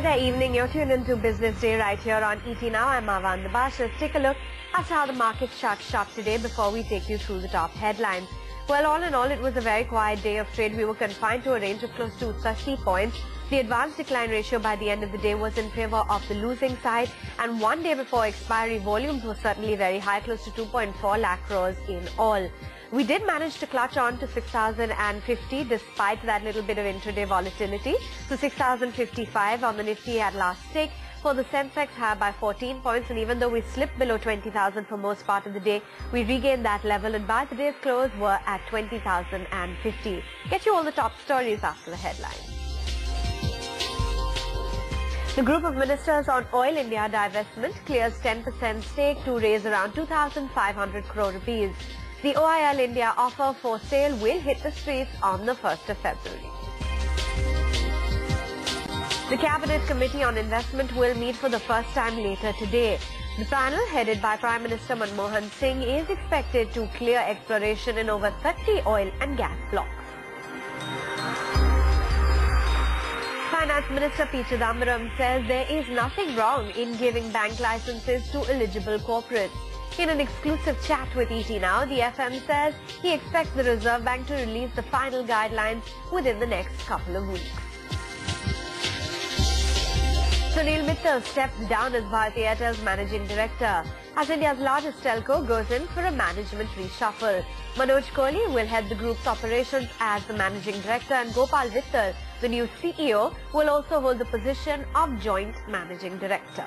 Hi there, evening. You're tuned into Business Day right here on ET Now. I'm Avan Dabash. Let's take a look at how the markets shut today before we take you through the top headlines. Well, all in all, it was a very quiet day of trade. We were confined to a range of close to 30 points. The advance decline ratio by the end of the day was in favor of the losing side. And one day before expiry, volumes were certainly very high, close to 2.4 lakh crores in all. We did manage to clutch on to 6,050 despite that little bit of intraday volatility. So 6,055 on the Nifty at last tick. For the Sensex higher by 14 points, and even though we slipped below 20,000 for most part of the day, we regained that level, and by the day's close were at 20,050. Get you all the top stories after the headlines. The group of ministers on Oil India divestment clears 10% stake to raise around 2,500 crore rupees. The OIL India offer for sale will hit the streets on the 1st of February. The Cabinet Committee on Investment will meet for the first time later today. The panel, headed by Prime Minister Manmohan Singh, is expected to clear exploration in over 30 oil and gas blocks. Finance Minister P. Chidambaram says there is nothing wrong in giving bank licenses to eligible corporates. In an exclusive chat with ET Now, the FM says he expects the Reserve Bank to release the final guidelines within the next couple of weeks. Sunil Mittal steps down as Bharti Airtel's managing director, as India's largest telco goes in for a management reshuffle. Manoj Kohli will head the group's operations as the managing director, and Gopal Vittal, the new CEO, will also hold the position of joint managing director.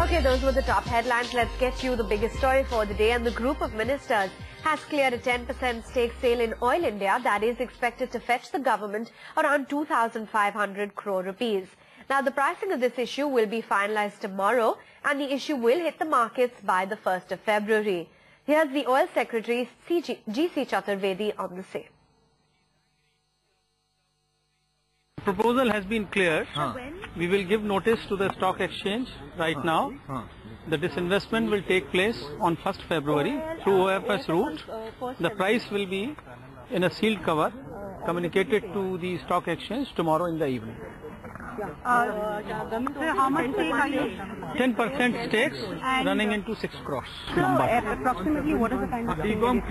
Okay, those were the top headlines. Let's get you the biggest story for the day. And the group of ministers has cleared a 10% stake sale in Oil India that is expected to fetch the government around 2,500 crore rupees. Now, the pricing of this issue will be finalized tomorrow, and the issue will hit the markets by the 1st of February. Here's the Oil Secretary G.C. Chaturvedi on the same. Proposal has been cleared. We will give notice to the stock exchange right now. The disinvestment will take place on 1st February through OFS route. The price will be in a sealed cover, communicated to the stock exchange tomorrow in the evening. How much stake are you? 10% stakes running into 6 crores. So, approximately what is the kind of around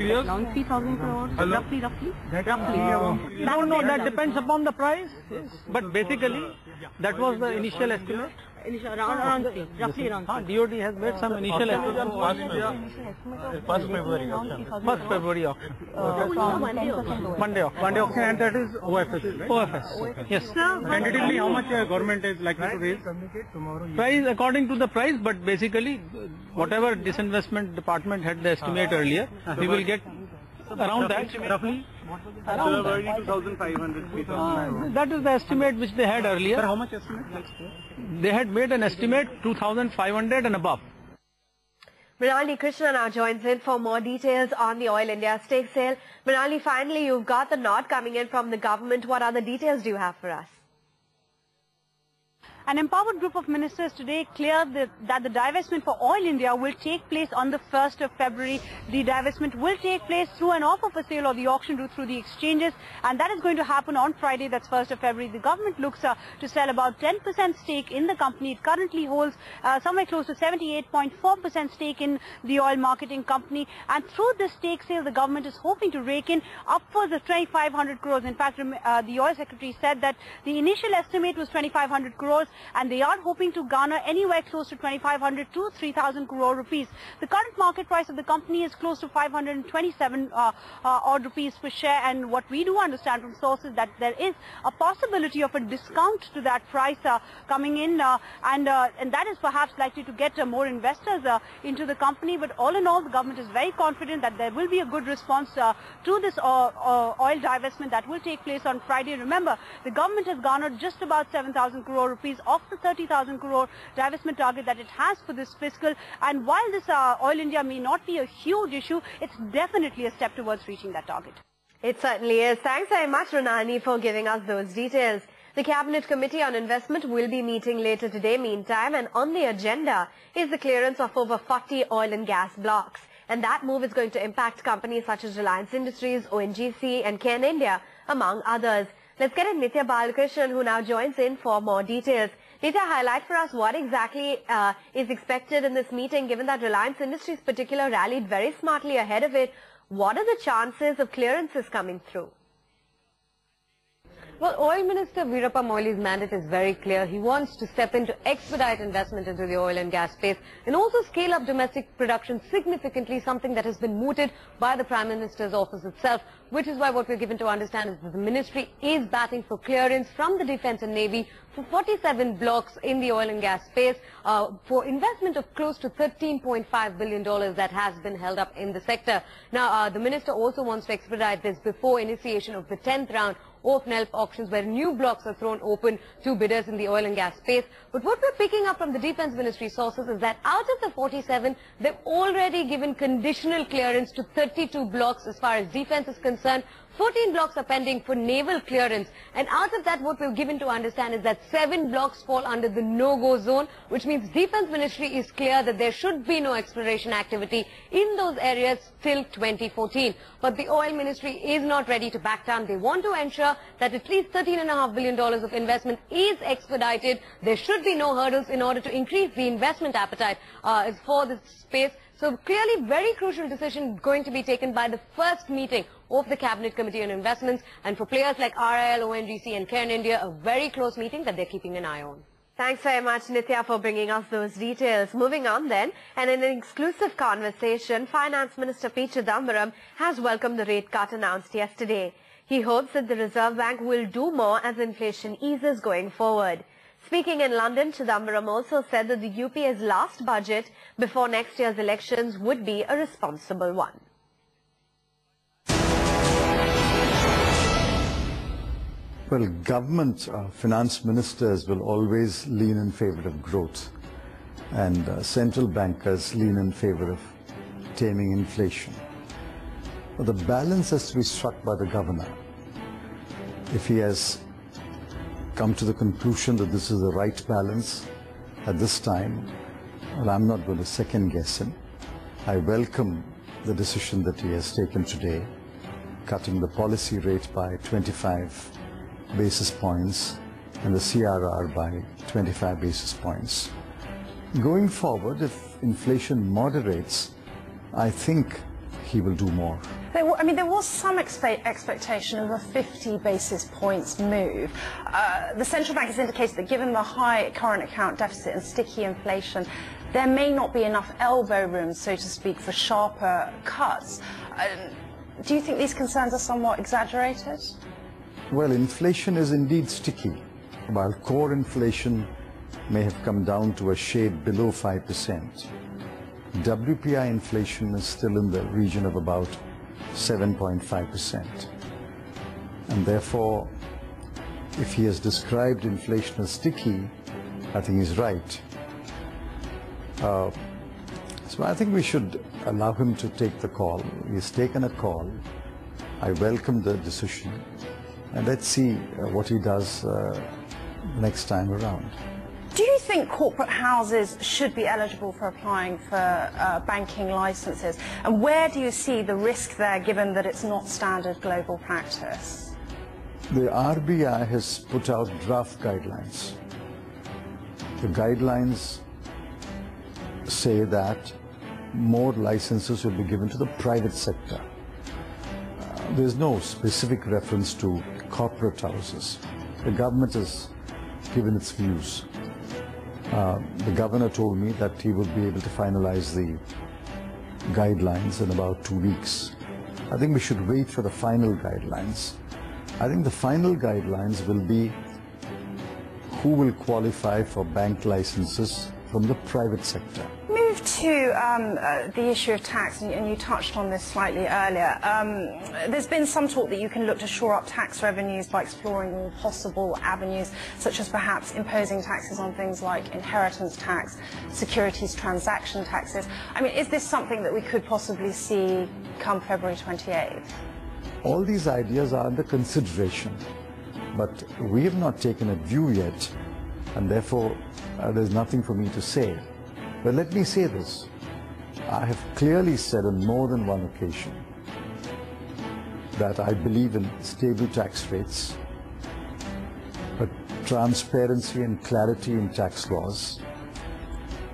3,000 crores? Roughly? We don't know, that depends upon the price. But basically, that was the initial estimate. Around roughly around. DOD has made some initial estimate. 1st February auction. One day auction, and that is OFS. OFS. Yes. Tentatively, how much government is likely to raise? Price according to the price, but basically, whatever disinvestment department had the estimate earlier, we will get around that. Roughly? Around 2,500. that is the estimate which they had earlier. Sir, how much estimate? They had made an estimate 2,500 and above. Mrinalini Krishna now joins in for more details on the Oil India stake sale. Mrinalini, finally, you've got the nod coming in from the government. What other details do you have for us? An empowered group of ministers today cleared that the divestment for Oil India will take place on the 1st of February. The divestment will take place through an offer for sale or the auction route through the exchanges, and that is going to happen on Friday, that's 1st of February. The government looks to sell about 10% stake in the company. It currently holds somewhere close to 78.4% stake in the oil marketing company, and through this stake sale, the government is hoping to rake in upwards of 2,500 crores. In fact, the oil secretary said that the initial estimate was 2,500 crores, and they are hoping to garner anywhere close to 2,500 to 3,000 crore rupees. The current market price of the company is close to 527 odd rupees per share, and what we do understand from sources that there is a possibility of a discount to that price coming in, and that is perhaps likely to get more investors into the company. But all in all, the government is very confident that there will be a good response to this oil divestment that will take place on Friday. Remember, the government has garnered just about 7,000 crore rupees of the 30,000 crore divestment target that it has for this fiscal. And while this Oil India may not be a huge issue, it's definitely a step towards reaching that target. It certainly is. Thanks very much, Mrinalini, for giving us those details. The Cabinet Committee on Investment will be meeting later today, meantime, and on the agenda is the clearance of over 40 oil and gas blocks. And that move is going to impact companies such as Reliance Industries, ONGC and Cairn India, among others. Let's get in Nithya Balakrishnan, who now joins in for more details. Nithya, highlight for us what exactly is expected in this meeting, given that Reliance Industries in particular rallied very smartly ahead of it. What are the chances of clearances coming through? Well, Oil Minister Veerappa Moily's mandate is very clear. He wants to step in to expedite investment into the oil and gas space and also scale up domestic production significantly, something that has been mooted by the Prime Minister's office itself, which is why what we're given to understand is that the ministry is batting for clearance from the Defence and Navy for 47 blocks in the oil and gas space for investment of close to $13.5 billion that has been held up in the sector. Now, the minister also wants to expedite this before initiation of the 10th round of NELP auctions, where new blocks are thrown open to bidders in the oil and gas space. But what we're picking up from the Defence Ministry sources is that out of the 47, they've already given conditional clearance to 32 blocks as far as defence is concerned. 14 blocks are pending for naval clearance, and out of that what we're given to understand is that 7 blocks fall under the no-go zone, which means Defence Ministry is clear that there should be no exploration activity in those areas till 2014. But the Oil Ministry is not ready to back down. They want to ensure that at least $13.5 billion of investment is expedited. There should be no hurdles in order to increase the investment appetite for this space. So clearly very crucial decision going to be taken by the first meeting of the Cabinet Committee on Investments, and for players like RIL, ONGC and Cairn India, a very close meeting that they're keeping an eye on. Thanks very much, Nithya, for bringing us those details. Moving on then, and in an exclusive conversation, Finance Minister P. Chidambaram has welcomed the rate cut announced yesterday. He hopes that the Reserve Bank will do more as inflation eases going forward. Speaking in London, Chidambaram also said that the UPA's last budget before next year's elections would be a responsible one. Well, government finance ministers will always lean in favor of growth, and central bankers lean in favor of taming inflation. But the balance has to be struck by the governor. If he has come to the conclusion that this is the right balance at this time, well, I'm not going to second guess him. I welcome the decision that he has taken today, cutting the policy rate by 25 basis points and the CRR by 25 basis points. Going forward, if inflation moderates, I think he will do more. There was some expectation of a 50 basis points move. The central bank has indicated that given the high current account deficit and sticky inflation, there may not be enough elbow room, so to speak, for sharper cuts. Do you think these concerns are somewhat exaggerated? Well, inflation is indeed sticky. While core inflation may have come down to a shade below 5%, WPI inflation is still in the region of about 7.5%. And therefore, if he has described inflation as sticky, I think he's right. So I think we should allow him to take the call. He's taken a call. I welcome the decision. And let's see what he does next time around. Do you think corporate houses should be eligible for applying for banking licenses? And where do you see the risk there, given that it's not standard global practice? The RBI has put out draft guidelines. The guidelines say that more licenses will be given to the private sector. There's no specific reference to corporate houses. The government has given its views. The governor told me that he would be able to finalize the guidelines in about 2 weeks. I think we should wait for the final guidelines. I think the final guidelines will be who will qualify for bank licenses from the private sector. Move to the issue of tax, and you touched on this slightly earlier. There's been some talk that you can look to shore up tax revenues by exploring all possible avenues, such as perhaps imposing taxes on things like inheritance tax, securities transaction taxes. Is this something that we could possibly see come February 28th? All these ideas are under consideration, but we have not taken a view yet, and therefore there's nothing for me to say. But let me say this. I have clearly said on more than one occasion that I believe in stable tax rates, but transparency and clarity in tax laws,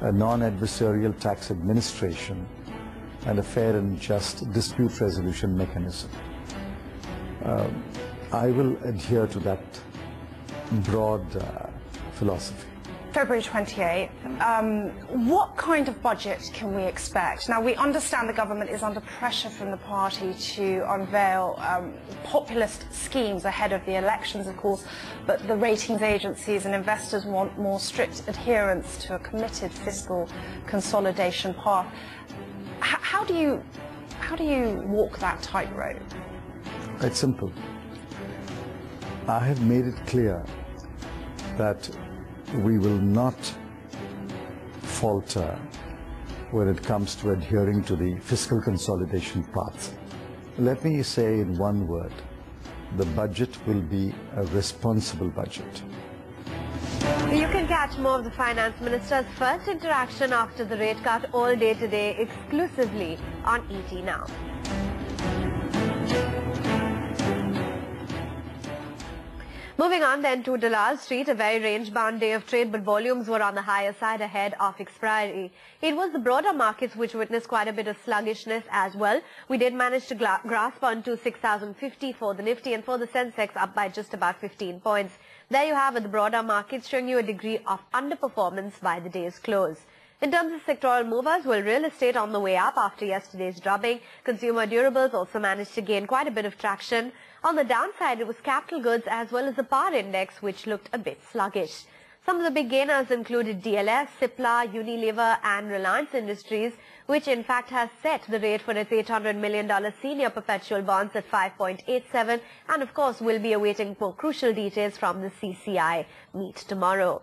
a non-adversarial tax administration, and a fair and just dispute resolution mechanism. I will adhere to that broad philosophy. February 28th, what kind of budget can we expect? Now, we understand the government is under pressure from the party to unveil populist schemes ahead of the elections, of course, but the ratings agencies and investors want more strict adherence to a committed fiscal consolidation path. How do you walk that tightrope? It's simple. I have made it clear that we will not falter when it comes to adhering to the fiscal consolidation path. Let me say in one word, the budget will be a responsible budget. You can catch more of the Finance Minister's first interaction after the rate cut all day today exclusively on ET Now. Moving on then to Dalal Street, a very range-bound day of trade, but volumes were on the higher side ahead of expiry. It was the broader markets which witnessed quite a bit of sluggishness as well. We did manage to grasp onto 6,050 for the Nifty, and for the Sensex up by just about 15 points. There you have it, the broader markets showing you a degree of underperformance by the day's close. In terms of sectoral movers, well, real estate on the way up after yesterday's drubbing. Consumer durables also managed to gain quite a bit of traction. On the downside, it was capital goods as well as the power index, which looked a bit sluggish. Some of the big gainers included DLF, Cipla, Unilever and Reliance Industries, which in fact has set the rate for its $800 million senior perpetual bonds at 5.87, and of course will be awaiting more crucial details from the CCI meet tomorrow.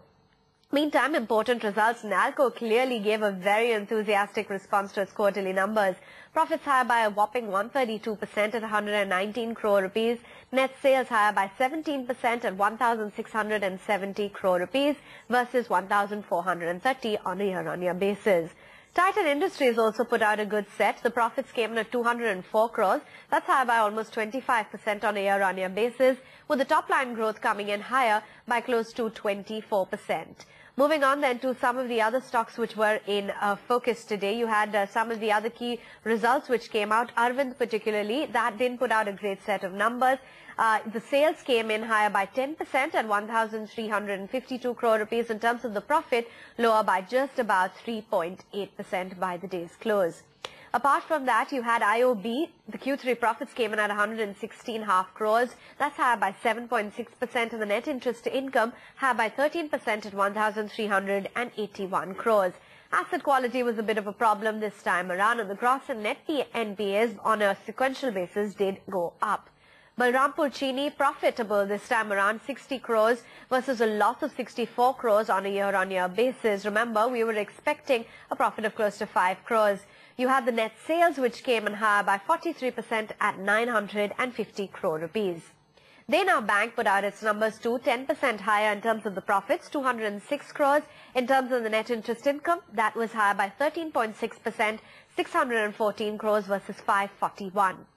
Meantime, important results. NALCO clearly gave a very enthusiastic response to its quarterly numbers. Profits higher by a whopping 132% at 119 crore rupees. Net sales higher by 17% at 1,670 crore rupees versus 1,430 on a year-on-year basis. Titan Industries also put out a good set. The profits came in at 204 crores. That's higher by almost 25% on a year-on-year basis, with the top-line growth coming in higher by close to 24%. Moving on then to some of the other stocks which were in focus today. You had some of the other key results which came out. Arvind particularly, that didn't put out a great set of numbers. The sales came in higher by 10% at 1,352 crore rupees. In terms of the profit, lower by just about 3.8% by the day's close. Apart from that, you had IOB. The Q3 profits came in at 116.5 crores. That's higher by 7.6%, and the net interest income higher by 13% at 1,381 crores. Asset quality was a bit of a problem this time around, and the gross and net NPAs on a sequential basis did go up. Balrampur Chini profitable this time around, 60 crores versus a loss of 64 crores on a year-on-year basis. Remember, we were expecting a profit of close to 5 crores. You had the net sales which came in higher by 43% at 950 crore rupees. Dana Bank put out its numbers too, 10% higher in terms of the profits, 206 crores. In terms of the net interest income, that was higher by 13.6%, 614 crores versus 541.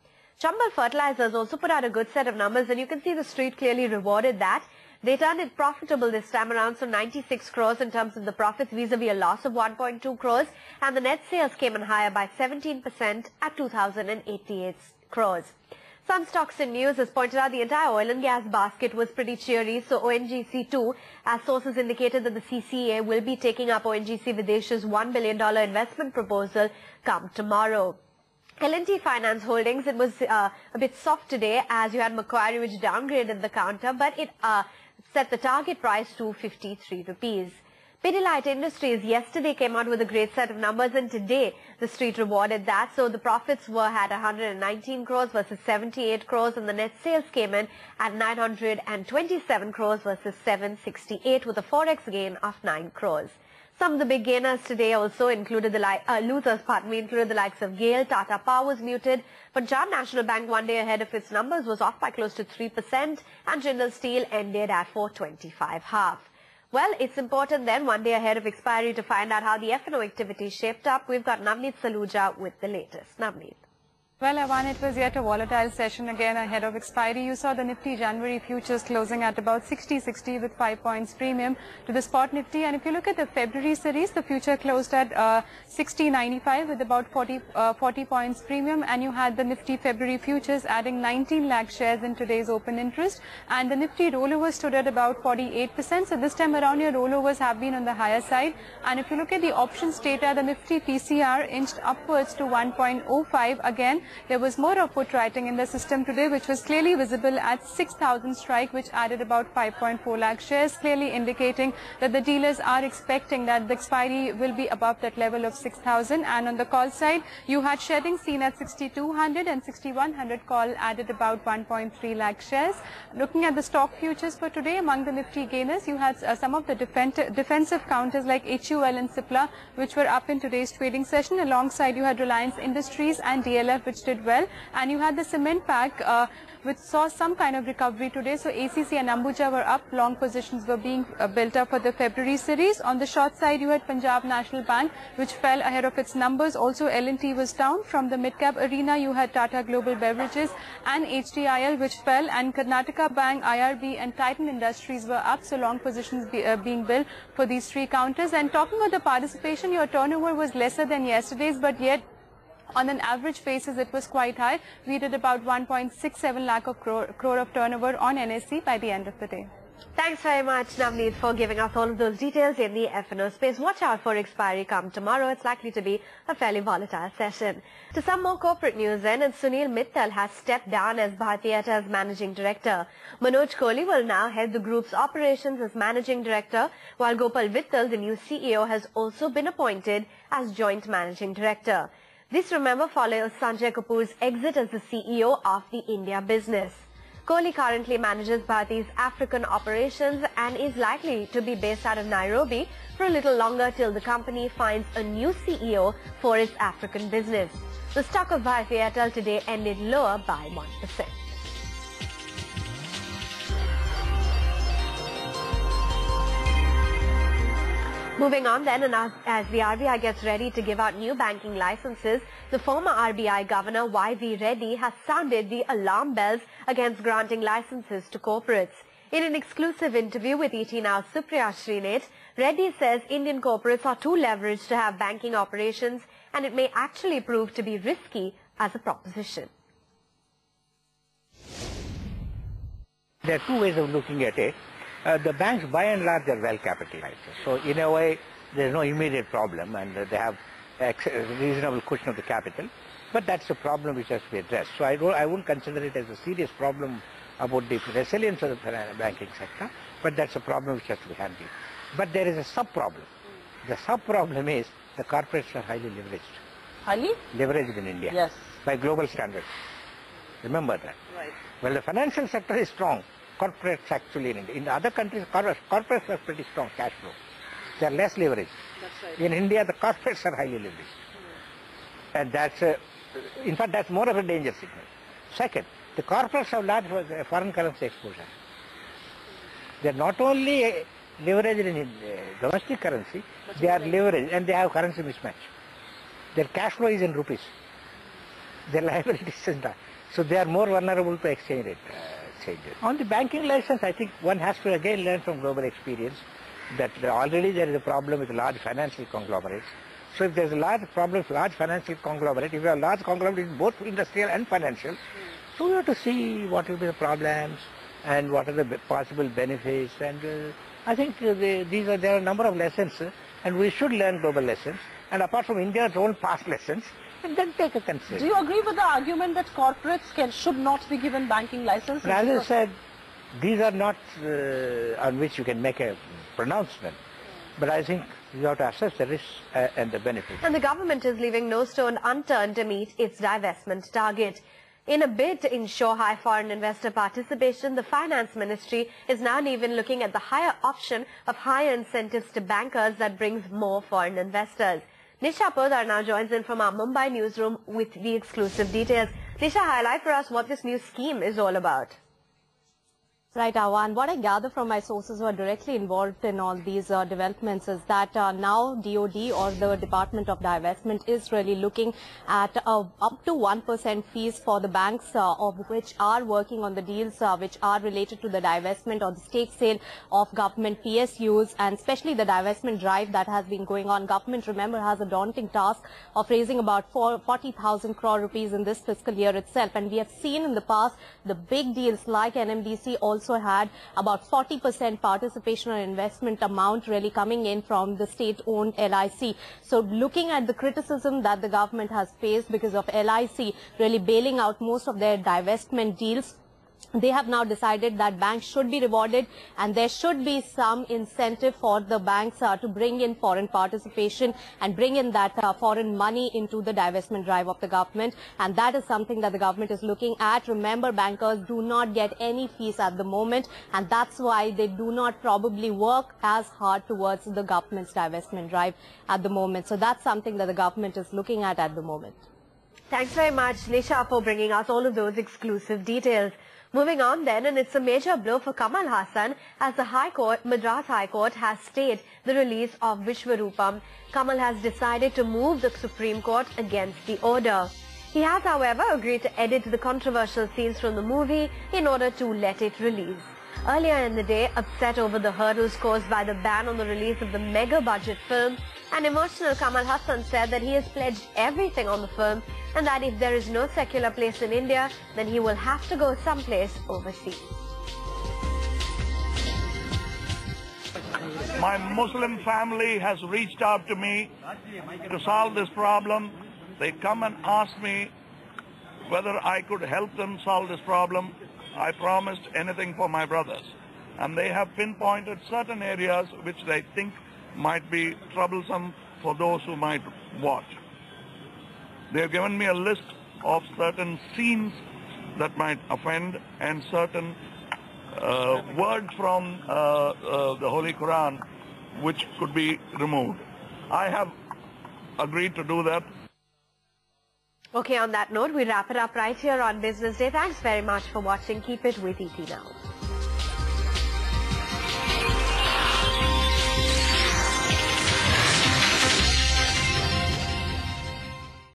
Chambal Fertilizers also put out a good set of numbers, and you can see the street clearly rewarded that. They turned it profitable this time around, so 96 crores in terms of the profits vis-a-vis a loss of 1.2 crores. And the net sales came in higher by 17% at 2,088 crores. Sun Stocks and News has pointed out the entire oil and gas basket was pretty cheery. So ONGC too, as sources indicated that the CCA will be taking up ONGC Videsh's $1 billion investment proposal come tomorrow. L&T Finance Holdings, it was a bit soft today as you had Macquarie which downgraded the counter, but it set the target price to 53 rupees. Pidilite Industries yesterday came out with a great set of numbers, and today the street rewarded that. So the profits were at 119 crores versus 78 crores, and the net sales came in at 927 crores versus 768 with a forex gain of 9 crores. Some of the big gainers today also included the included the likes of GAIL. Tata Power was muted. Punjab National Bank, one day ahead of its numbers, was off by close to 3%, and Jindal Steel ended at 425 half. Well, it's important then, one day ahead of expiry, to find out how the F&O activity shaped up. We've got Navneet Saluja with the latest. Navneet. Well, Avan, it was yet a volatile session again ahead of expiry. You saw the Nifty January futures closing at about 60.60 with 5 points premium to the spot Nifty. And if you look at the February series, the future closed at 60.95 with about 40 points premium. And you had the Nifty February futures adding 19 lakh shares in today's open interest. And the Nifty rollover stood at about 48%. So this time around, your rollovers have been on the higher side. And if you look at the options data, the Nifty TCR inched upwards to 1.05 again. There was more of put writing in the system today, which was clearly visible at 6,000 strike, which added about 5.4 lakh shares, clearly indicating that the dealers are expecting that the expiry will be above that level of 6,000. And on the call side, you had shedding seen at 6,200 and 6,100 call added about 1.3 lakh shares. Looking at the stock futures for today, among the Nifty gainers, you had some of the defensive counters like HUL and Cipla, which were up in today's trading session. Alongside, you had Reliance Industries and DLF, which did well, and you had the cement pack which saw some kind of recovery today. So ACC and Ambuja were up, long positions were being built up for the February series. On the short side, you had Punjab National Bank, which fell ahead of its numbers. Also L&T was down. From the mid-cap arena, you had Tata Global Beverages and HDIL, which fell, and Karnataka Bank, IRB and Titan Industries were up, so long positions being built for these three counters. And talking about the participation, your turnover was lesser than yesterday's, but yet on an average basis, it was quite high. We did about 1.67 lakh of crore of turnover on NSE by the end of the day. Thanks very much, Navneet, for giving us all of those details in the F&O space. Watch out for expiry come tomorrow. It's likely to be a fairly volatile session. To some more corporate news then, and Sunil Mittal has stepped down as Bharti Airtel's managing director. Manoj Kohli will now head the group's operations as managing director, while Gopal Vittal, the new CEO, has also been appointed as joint managing director. This, remember, follows Sanjay Kapoor's exit as the CEO of the India business. Kohli currently manages Bharti's African operations and is likely to be based out of Nairobi for a little longer till the company finds a new CEO for its African business. The stock of Bharti Airtel today ended lower by 1%. Moving on then, and as the RBI gets ready to give out new banking licenses, the former RBI Governor Y.V. Reddy has sounded the alarm bells against granting licenses to corporates. In an exclusive interview with ET Now's Supriya Srinath, Reddy says Indian corporates are too leveraged to have banking operations, and it may actually prove to be risky as a proposition. There are two ways of looking at it. The banks, by and large, are well capitalized. So, in a way, there is no immediate problem, and they have a reasonable cushion of the capital. But that's a problem which has to be addressed. So, I wouldn't consider it as a serious problem about the resilience of the banking sector, but that's a problem which has to be handled. But there is a sub-problem. The sub-problem is the corporates are highly leveraged. Highly? Leveraged in India. Yes. By global standards. Remember that. Right. Well, the financial sector is strong. Corporates actually in India. In other countries, corporates have pretty strong cash flow. They are less leveraged. That's right. In India, the corporates are highly leveraged. And that's, in fact, that's more of a danger signal. Second, the corporates have large foreign currency exposure. They are not only leveraged in domestic currency, they are leveraged and they have currency mismatch. Their cash flow is in rupees. Their liabilities is not. So they are more vulnerable to exchange rate changes. On the banking license, I think one has to again learn from global experience that already there is a problem with large financial conglomerates. So if there is a large problem with large financial conglomerate, if you have large conglomerate in both industrial and financial, so we have to see what will be the problems and what are the possible benefits. And I think there are a number of lessons, and we should learn global lessons. And apart from India's own past lessons, and then take a consideration. Do you agree with the argument that corporates should not be given banking licenses? As I said, these are not on which you can make a pronouncement. But I think you have to assess the risks and the benefits. And the government is leaving no stone unturned to meet its divestment target. In a bid to ensure high foreign investor participation, the Finance Ministry is now even looking at the higher option of higher incentives to bankers that brings more foreign investors. Nisha Podar now joins in from our Mumbai newsroom with the exclusive details. Nisha, highlight for us what this new scheme is all about. Right, Awan. What I gather from my sources who are directly involved in all these developments is that now DOD or the Department of Divestment is really looking at up to 1% fees for the banks of which are working on the deals which are related to the divestment or the stake sale of government PSUs, and especially the divestment drive that has been going on. Government, remember, has a daunting task of raising about 40,000 crore rupees in this fiscal year itself, and we have seen in the past the big deals like NMDC also had about 40% participation or investment amount really coming in from the state-owned LIC. So looking at the criticism that the government has faced because of LIC really bailing out most of their divestment deals, they have now decided that banks should be rewarded and there should be some incentive for the banks to bring in foreign participation and bring in that foreign money into the divestment drive of the government, and that is something that the government is looking at. Remember, bankers do not get any fees at the moment, and that's why they do not probably work as hard towards the government's divestment drive at the moment. So that's something that the government is looking at the moment. Thanks very much, Nisha, for bringing us all of those exclusive details. Moving on then, and it's a major blow for Kamal Haasan as the High Court, Madras High Court, has stayed the release of Vishwarupam. Kamal has decided to move the Supreme Court against the order. He has, however, agreed to edit the controversial scenes from the movie in order to let it release. Earlier in the day, upset over the hurdles caused by the ban on the release of the mega-budget film, an emotional Kamal Haasan said that he has pledged everything on the film and that if there is no secular place in India, then he will have to go someplace overseas. My Muslim family has reached out to me to solve this problem. They come and ask me whether I could help them solve this problem. I promised anything for my brothers. And they have pinpointed certain areas which they think might be troublesome for those who might watch. They have given me a list of certain scenes that might offend and certain words from the Holy Quran which could be removed. I have agreed to do that. Okay, on that note, we wrap it up right here on Business Day. Thanks very much for watching. Keep it with ET Now.